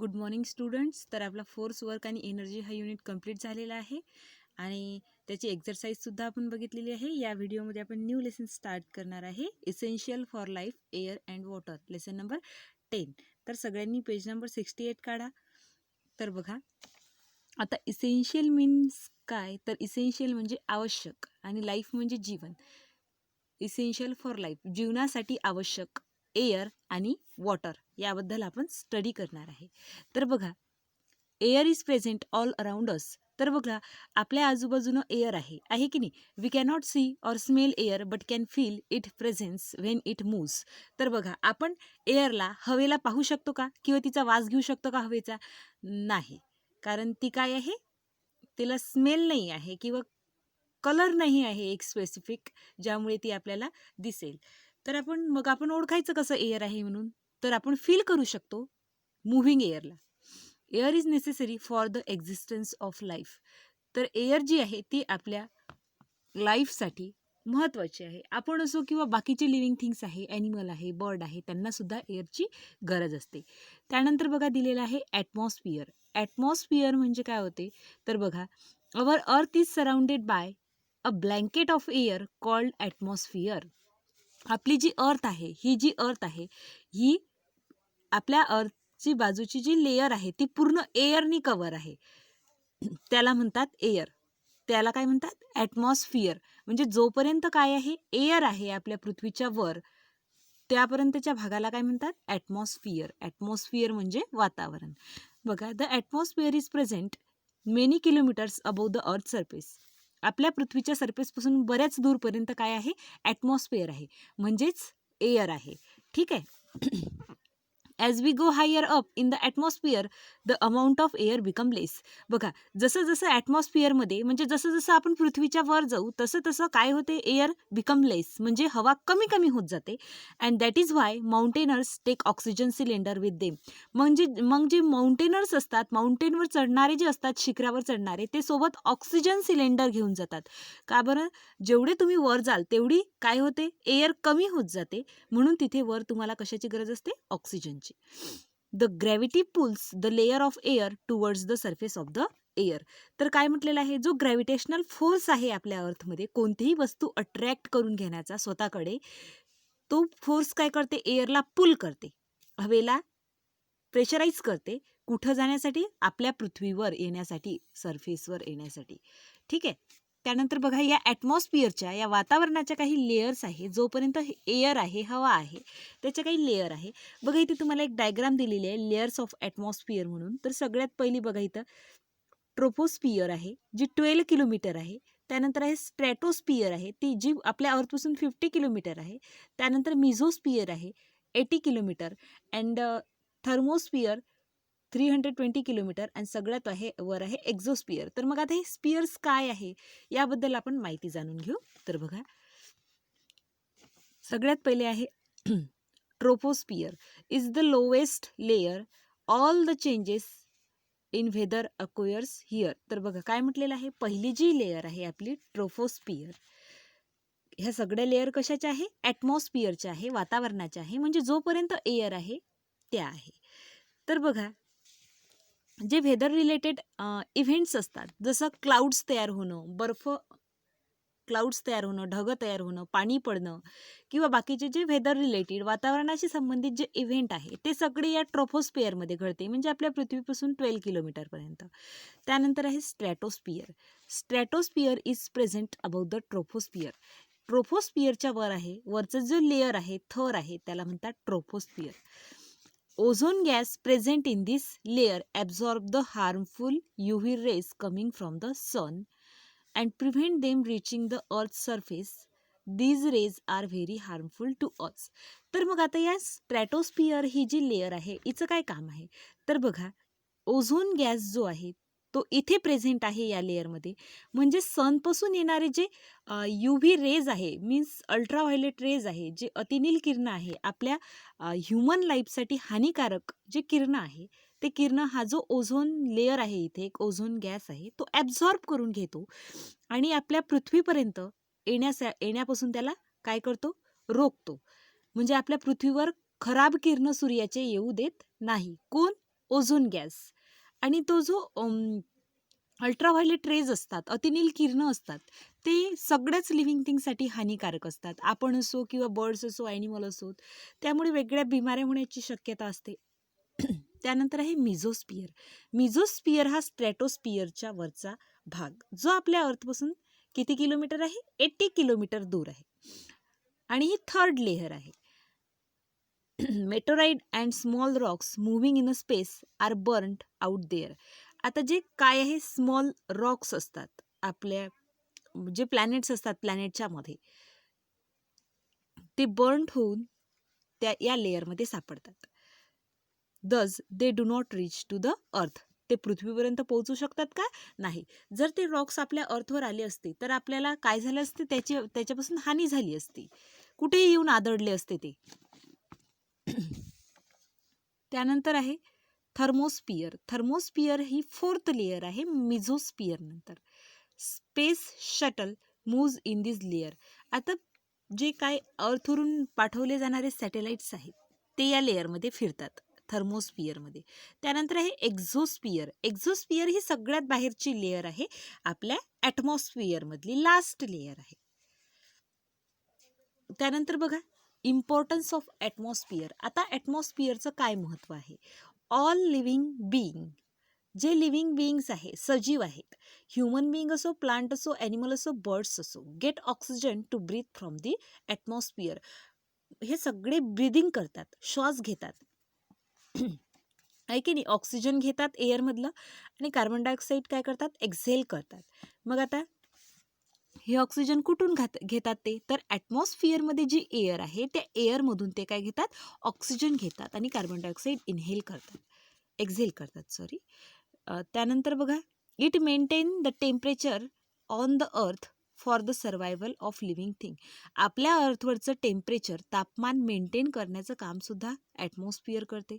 Good morning students. तर आपला force work आणि एनर्जी हा युनिट कंप्लीट झालेला आहे आणि त्याची एक्सरसाइजसुद्धा आपण बघितलेली आहे. या व्हिडिओमध्ये आपण न्यू लेसन स्टार्ट करणार आहे, essential for life air and water, lesson number 10. तर सगळ्यांनी पेज नंबर 68 काढा. तर बघा, आता इसेन्शियल मीन्स काय, तर इसेन्शियल म्हणजे आवश्यक आणि लाईफ म्हणजे जीवन. इसेन्शियल फॉर लाईफ, जीवनासाठी आवश्यक, एअर आणि वॉटर याबद्दल आपण स्टडी करणार आहे. तर बघा, air is present all around us. तर बघा, आपल्या आजूबाजूनं एअर आहे की नाही. We cannot see or smell air but can feel it presence when it moves. तर बघा, आपण एअरला, हवेला पाहू शकतो का, किंवा तिचा वास घेऊ शकतो का हवेचा? नाही, कारण ती काय आहे, तिला स्मेल नाही आहे किंवा कलर नाही आहे एक स्पेसिफिक, ज्यामुळे ती आपल्याला दिसेल. तर आपण ओळखायचं कसं एअर आहे म्हणून? तर आपण फील करू शकतो मूव्हिंग एअरला. Air is necessary for the existence of life. तर एअर जी आहे ती आपल्या लाईफसाठी महत्त्वाची आहे. आपण असो किंवा बाकीचे लिव्हिंग थिंग्स आहे, ॲनिमल आहे, बर्ड आहे, त्यांनासुद्धा एअरची गरज असते. त्यानंतर बघा, दिलेलं आहे ॲटमॉस्फिअर. ॲटमॉस्फिअर म्हणजे काय होते, तर बघा, our earth is surrounded by a blanket of air called atmosphere. आपली जी अर्थ आहे, ही जी अर्थ आहे, ही आपल्या अर्थची बाजूची जी लेयर आहे ती पूर्ण एअरनी कवर आहे, त्याला म्हणतात एअर. त्याला काय म्हणतात? ॲटमॉस्फिअर. म्हणजे जोपर्यंत काय आहे, एअर आहे आपल्या पृथ्वीच्या वर, त्यापर्यंतच्या भागाला काय म्हणतात? ॲटमॉस्फिअर. ॲटमॉस्फिअर म्हणजे वातावरण. बघा, the atmosphere is present many kilometres above the earth surface. आपल्या पृथ्वीच्या सरफेसपासून बऱ्याच दूरपर्यंत काय आहे? ॲटमॉस्फिअर आहे, म्हणजेच एअर आहे. ठीक आहे. As we go higher up in the atmosphere the amount of air become less. बघा, जसं जसं ॲटमॉस्फिअरमध्ये, म्हणजे जसं जसं आपण पृथ्वीच्या वर जाऊ तसं तसं काय होते, एअर बिकम लेस, म्हणजे हवा कमी कमी होत जाते. And that is why mountaineers take oxygen cylinder with them. मग जे माउंटेनर्स असतात, माउंटेनवर चढणारे जे असतात, शिखरावर चढणारे, ते सोबत ऑक्सिजन सिलेंडर घेऊन जातात. का बरं? जेवढे तुम्ही वर जाल तेवढी काय होते, एअर कमी होत जाते, म्हणून तिथे वर तुम्हाला कशाची गरज असते? ऑक्सिजनची. The gravity pulls the layer of air towards the surface of the air. तर काय म्हटलेलं आहे, जो ग्रॅव्हिटेशनल फोर्स आहे आपल्या अर्थमध्ये, कोणतीही वस्तू अट्रॅक्ट करून घेण्याचा स्वतःकडे, तो फोर्स काय करते? एअरला पुल करते, हवेला प्रेशराईज करते. कुठं जाण्यासाठी? आपल्या पृथ्वीवर येण्यासाठी, सरफेसवर येण्यासाठी. ठीक आहे. त्यानंतर बघा, या ॲटमॉस्फिअरच्या, या वातावरणाच्या काही लेयर्स आहे. जोपर्यंत एअर आहे, हवा आहे, त्याच्या काही लेयर आहे. बघा, इथे तुम्हाला एक डायग्राम दिलेली आहे, लेयर्स ऑफ ॲटमॉस्फिअर म्हणून. तर सगळ्यात पहिली बघा, इथं ट्रोपोस्फिअर आहे, जी 12 किलोमीटर आहे. त्यानंतर आहे स्ट्रॅटोस्फिअर आहे, ती जी आपल्या अर्थपासून 50 किलोमीटर आहे. त्यानंतर मिझोस्फिअर आहे, 80 किलोमीटर. And थर्मोस्फिअर 320 kilometre. आणि सगळ्यात वर आहे एक्झोस्फिअर. तर मग आता हे स्पिअर्स काय आहे, याबद्दल आपण माहिती जाणून घेऊ. तर बघा, सगळ्यात पहिले आहे troposphere is the lowest layer. All the changes in weather acquires here. तर बघा, काय म्हटलेलं आहे, पहिली जी लेयर आहे आपली ट्रोपोस्फिअर, ह्या सगळ्या लेयर कशाच्या आहे? ॲटमॉस्फिअरच्या आहे, वातावरणाच्या आहे, म्हणजे जोपर्यंत एअर आहे त्या आहे. तर बघा, जे वेदर रिलेटेड इव्हेंट्स असतात, जसं क्लाउड्स तयार होणं, क्लाउड्स तयार होणं, ढगं तयार होणं, पाणी पडणं, किंवा बाकीचे जे वेदर रिलेटेड, वातावरणाशी संबंधित जे इव्हेंट आहे, ते सगळे या ट्रोपोस्फिअरमध्ये घडते, म्हणजे आपल्या पृथ्वीपासून 12 किलोमीटरपर्यंत. त्यानंतर आहे स्ट्रॅटोस्फिअर. स्ट्रॅटोस्फिअर इज प्रेझेंट अबाउट द ट्रोपोस्फिअर. ट्रोपोस्फिअरच्या वर आहे, वरचं जो लेयर आहे, थर आहे, त्याला म्हणतात troposphere. Ozone gas present in this layer absorb the harmful UV rays coming from the sun and prevent them reaching the earth's surface. These rays are very harmful to us. तर मग आता या स्ट्रॅटोस्फिअर ही जी layer आहे, हिचं काय काम आहे? तर बघा, ओझोन गॅस जो आहे तो इथे प्रेझेंट आहे या लेयरमध्ये, म्हणजे सनपासून येणारे जे UV रेज आहे, मीन्स अल्ट्राव्हायोलेट रेज आहे, जे अतिनील किरणं आहे, आपल्या ह्युमन लाईफसाठी हानिकारक जे किरणं आहे, ते किरणं हा जो ओझोन लेयर आहे, इथे एक ओझोन गॅस आहे, तो ॲब्झॉर्ब करून घेतो आणि आपल्या पृथ्वीपर्यंत येण्यापासून त्याला काय करतो? रोखतो. म्हणजे आपल्या पृथ्वीवर खराब किरणं सूर्याचे येऊ देत नाही. कोण? Ozone gas. आणि तो जो अल्ट्राव्हायलेट रेज असतात, अतिनील किरणं असतात, ते सगळ्याच लिव्हिंग थिंगसाठी हानिकारक असतात. आपण असो किंवा बर्ड्स असो, ॲनिमल असो, त्यामुळे वेगळ्या बिमाऱ्या होण्याची शक्यता असते. त्यानंतर आहे मिझोस्पियर. मिझोस्पियर हा स्ट्रॅटोस्पियरच्या वरचा भाग, जो आपल्या अर्थपासून किती किलोमीटर आहे? 80 किलोमीटर दूर आहे. आणि ही थर्ड लेयर आहे. Meteoroid and small rocks moving in a space are burned out there. आता जे काय आहे, स्मॉल रॉक्स असतात, आपल्या जे प्लॅनेट्स असतात प्लॅनेटच्या मध्ये, ते बर्न्ड होऊन त्या या लेअरमध्ये सापडतात. Thus they do not reach to the earth. ते पृथ्वीपर्यंत पोहोचू शकतात का? नाही. जर ते रॉक्स आपल्या अर्थवर आले असते तर आपल्याला काय झालं असते, त्याच्यापासून हानी झाली असती, कुठेही येऊन आदळले असते ते. त्यानंतर आहे थर्मोस्पियर. थर्मोस्पियर ही फोर्थ लेयर आहे मिझोस्पियर नंतर. Space shuttle moves in this layer. आता जे काय अर्थवरून पाठवले जाणारे सॅटेलाइट्स आहेत ते या लेयरमध्ये फिरतात, थर्मोस्पियरमध्ये. त्यानंतर आहे एक्झोस्पियर. एक्झोस्पियर ही सगळ्यात बाहेरची लेयर आहे, आपल्या ॲटमॉस्फिअरमधली लास्ट लेयर आहे. त्यानंतर बघा इम्पॉर्टन्स ऑफ ॲटमॉस्फिअर. आता ॲटमॉस्फिअरचं काय महत्त्व आहे? ऑल लिव्हिंग बीइंग, जे लिव्हिंग बीइंग्स आहे, सजीव आहेत, ह्युमन बीइंग असो, प्लांट असो, ॲनिमल असो, बर्ड्स असो, get oxygen to breathe from the atmosphere. हे सगळे ब्रीदिंग करतात, श्वास घेतात, आहे की नाही? ऑक्सिजन घेतात एअरमधलं आणि कार्बन डायऑक्साईड काय करतात? एक्झेल करतात. मग आता हे ऑक्सिजन कुठून घेतात ते? तर ॲटमॉस्फिअरमध्ये जी एअर आहे त्या एअरमधून ते काय घेतात? ऑक्सिजन घेतात आणि कार्बन डायऑक्साईड इनहेल करतात, एक्झेल करतात, सॉरी. त्यानंतर बघा it maintain the temperature on the earth for the survival of living thing. आपल्या अर्थवरचं टेम्परेचर, तापमान मेंटेन करण्याचं कामसुद्धा ॲटमॉस्फिअर करते.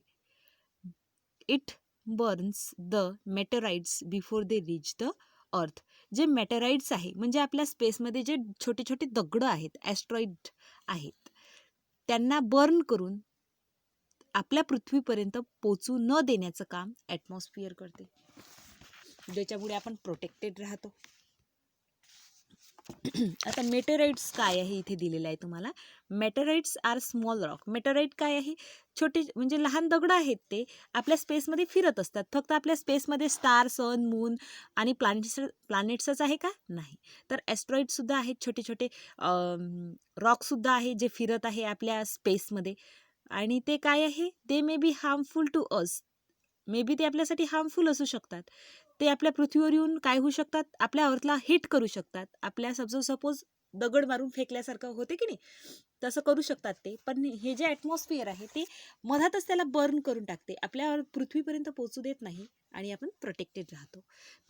It burns the meteoroids before they reach the earth. जे मेटेराइड्स आहे म्हणजे आपल्या स्पेसमध्ये जे छोटे छोटे दगड आहेत, ॲस्ट्रॉइड आहेत, त्यांना बर्न करून आपल्या पृथ्वीपर्यंत पोचू न देण्याचं काम ॲटमॉस्फिअर करते, ज्याच्यामुळे आपण प्रोटेक्टेड राहतो. आता मेटेराइड्स काय आहे इथे दिलेलं आहे तुम्हाला. मेटेराइड्स आर स्मॉल रॉक. मेटेराइड काय आहे? छोटे म्हणजे लहान दगड आहेत, ते आपल्या स्पेसमध्ये फिरत असतात. फक्त आपल्या स्पेसमध्ये स्टार, सन, मून आणि प्लॅनेट्सच आहे का? नाही. तर ॲस्ट्रॉइडसुद्धा आहेत, छोटे छोटे रॉकसुद्धा आहे जे फिरत आहे आपल्या स्पेसमध्ये. आणि ते काय आहे? दे may be harmful to us. May be ते आपल्यासाठी हार्मफुल असू शकतात. ते आपल्या पृथ्वीवर येऊन काय होऊ शकतात? आपल्या अर्थला हिट करू शकतात. आपल्या सपोज दगड मारून फेकल्यासारखं होते की नाही, तसं करू शकतात ते. पण हे जे ॲटमॉस्फिअर आहे ते मधातच त्याला बर्न करून टाकते, आपल्या पृथ्वीपर्यंत पोहोचू देत नाही आणि आपण प्रोटेक्टेड राहतो.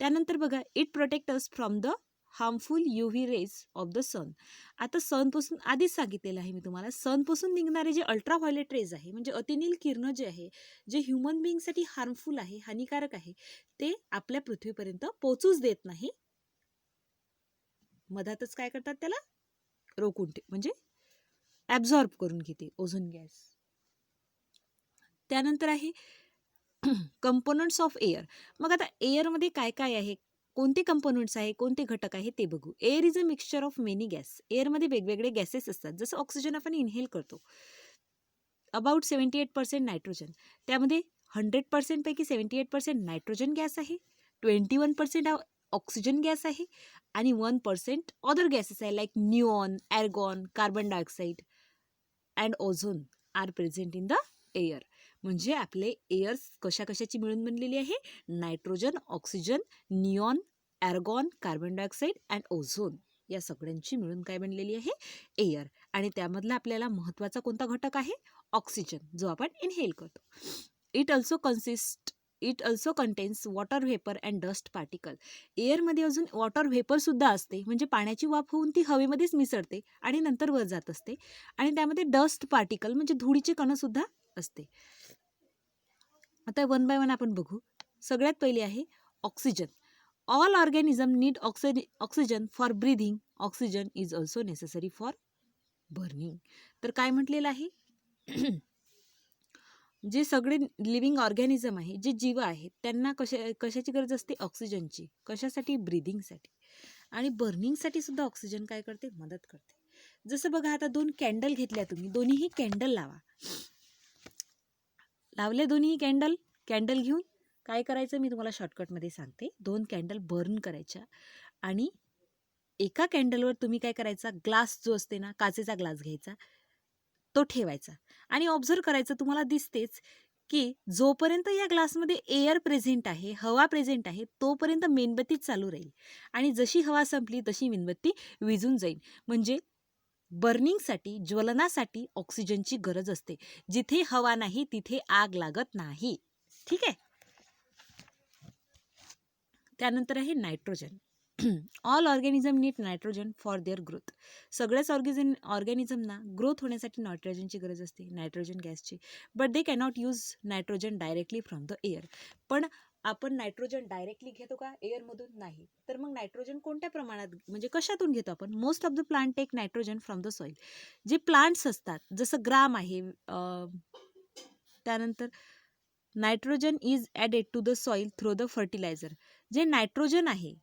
त्यानंतर बघा it protect us from the harmful UV rays of the sun. आता सनपासून आधीच सांगितलेलं आहे मी तुम्हाला, सनपासून निघणारे जे अल्ट्राव्हायोलेट रेज आहे म्हणजे अतिनील किरणं जे आहे, जे ह्युमन बिईंगसाठी हार्मफुल आहे, हानिकारक आहे, ते आपल्या पृथ्वीपर्यंत पोहोचूच देत नाही. मधातच काय करतात? त्याला रोखून म्हणजे ॲब्झॉर्ब करून घेते, ओझोन गॅस. त्यानंतर आहे कंपोनंट्स ऑफ एअर. मग आता एअरमध्ये काय काय आहे, कोणते कंपोनंट्स आहे, कोणते घटक आहे ते बघू. Air is a mixture of many gas. एअरमध्ये वेगवेगळे गॅसेस असतात. जसं ऑक्सिजन आपण इनहेल करतो, अबाउट 78% नायट्रोजन. त्यामध्ये 100% पैकी 78% नायट्रोजन गॅस आहे, 21% ऑक्सिजन गॅस आहे आणि 1% अदर गॅसेस आहे, like neon, argon, carbon dioxide and ozone are present in the air. म्हणजे आपले एअर कशाची मिळून बनलेली आहे? Nitrogen, oxygen, neon, argon, carbon dioxide and ozone या सगळ्यांची मिळून काय बनलेली आहे? एअर. आणि त्यामधला आपल्याला महत्त्वाचा कोणता घटक आहे? ऑक्सिजन, जो आपण इनहेल करतो. It also contains water vapour and dust particle. एअरमध्ये अजून वॉटर व्हेपरसुद्धा असते, म्हणजे पाण्याची वाफ होऊन ती हवेमध्येच मिसळते आणि नंतर वर जात असते. आणि त्यामध्ये डस्ट पार्टिकल म्हणजे धुळीचे कणसुद्धा असते. आता वन बाय वन आपण बघू. सगळ्यात पहिले आहे oxygen. All organism need oxygen for breathing. Oxygen is also necessary for burning. तर काय म्हटलेलं आहे? जे सगळे लिव्हिंग ऑर्गॅनिझम आहे, जे जीव आहेत, त्यांना कशाची गरज असते? ऑक्सिजनची. कशासाठी? ब्रीदिंगसाठी. आणि बर्निंगसाठी सुद्धा ऑक्सिजन काय करते? मदत करते. जसं बघा, आता 2 कॅन्डल घेतल्या तुम्ही, दोन्हीही कॅन्डल लावा. लावले दोन्ही कॅन्डल. कॅन्डल घेऊन काय करायचं मी तुम्हाला शॉर्टकटमध्ये सांगते. 2 कॅन्डल बर्न करायच्या आणि एका कॅन्डलवर तुम्ही काय करायचा? ग्लास जो असते ना, काचेचा ग्लास घ्यायचा, तो ठेवायचा आणि ऑब्झर्व करायचं. तुम्हाला दिसतेच की जोपर्यंत या ग्लासमध्ये एअर प्रेझेंट आहे, हवा प्रेझेंट आहे, तोपर्यंत मेणबत्ती चालू राहील आणि जशी हवा संपली तशी मेणबत्ती विझून जाईल. म्हणजे बर्निंगसाठी, ज्वलनासाठी ऑक्सिजनची गरज असते. जिथे हवा नाही तिथे आग लागत नाही. ठीक आहे. त्यानंतर आहे nitrogen. All organism need nitrogen for their growth. सगळ्याच ऑर्गॅनिझमना ग्रोथ होण्यासाठी नायट्रोजनची गरज असते, नायट्रोजन गॅसची. But they cannot use nitrogen directly from the air. पण आपण नायट्रोजन डायरेक्टली घेतो का एअरमधून? नाही. तर मग नायट्रोजन कोणत्या प्रमाणात, म्हणजे कशातून घेतो आपण? Most of the plant take nitrogen from the soil. जे प्लांट्स असतात, जसं ग्राम आहे, त्यानंतर nitrogen is added to the soil through the fertilizer. जे नायट्रोजन आहे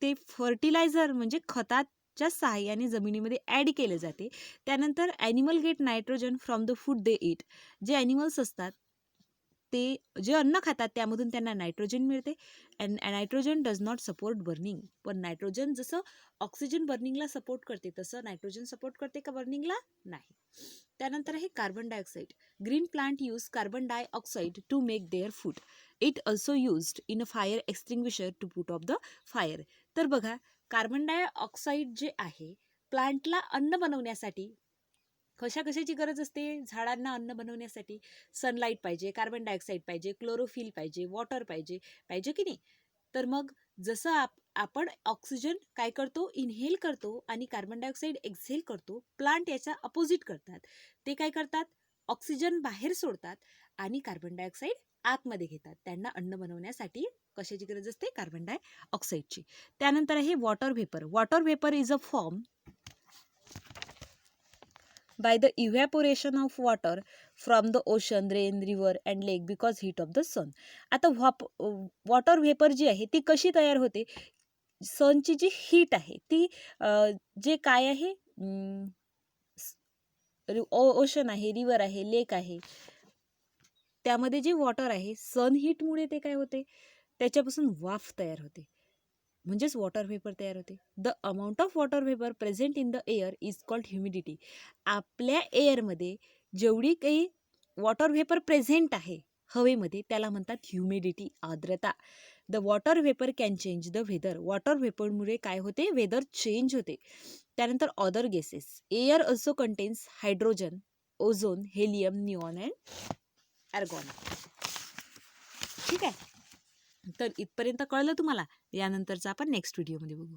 ते फर्टिलायझर म्हणजे खताच्या सहाय्याने जमिनीमध्ये ॲड केले जाते. त्यानंतर animal get nitrogen from the food they eat. जे ॲनिमल्स असतात ते जे अन्न खातात त्यामधून त्यांना नायट्रोजन मिळते. And nitrogen does not support burning. पण नायट्रोजन जसं ऑक्सिजन बर्निंगला सपोर्ट करते तसं नायट्रोजन सपोर्ट करते का बर्निंगला? नाही. त्यानंतर आहे carbon dioxide. Green plant use carbon dioxide to make their food. It also used in a fire extinguisher to put off the fire. तर बघा, कार्बन डायऑक्साईड जे आहे प्लांटला अन्न बनवण्यासाठी, कशाची गरज असते? झाडांना अन्न बनवण्यासाठी सनलाईट पाहिजे, कार्बन डायऑक्साईड पाहिजे, क्लोरोफिल पाहिजे, वॉटर पाहिजे, पाहिजे की नाही? तर मग जसं आपण ऑक्सिजन काय करतो? इनहेल करतो आणि कार्बन डायऑक्साईड एक्झेल करतो. प्लांट याचा अपोजिट करतात. ते काय करतात? ऑक्सिजन बाहेर सोडतात आणि कार्बन डायऑक्साईड आतमध्ये घेतात. त्यांना अन्न बनवण्यासाठी कशाची गरज असते? कार्बन डायऑक्साईडची. त्यानंतर आहे water vapour. Water vapour is a form by the evaporation of water from the ocean, rain, river and lake because heat of the sun. आता वॉटर व्हेपर जी आहे ती कशी तयार होते? सनची जी हीट आहे ती जे काय आहे, ओशन आहे, रिव्हर आहे, लेक आहे, त्यामध्ये जे वॉटर आहे सन हीटमुळे ते काय होते? त्याच्यापासून वाफ तयार होते, म्हणजेच वॉटर व्हेपर तयार होते. The amount of water vapour present in the air is called humidity. आपल्या एअरमध्ये जेवढी काही वॉटर व्हेपर प्रेझेंट आहे हवेमध्ये त्याला म्हणतात ह्युमिडिटी, आर्द्रता. The water vapour can change the weather. Water व्हेपरमुळे काय होते? वेदर चेंज होते. त्यानंतर other gases. Air also contains hydrogen, ozone, helium, neon and argon. ठीक आहे. तर इथपर्यंत कळलं तुम्हाला? यानंतरचं आपण नेक्स्ट व्हिडिओमध्ये बघू.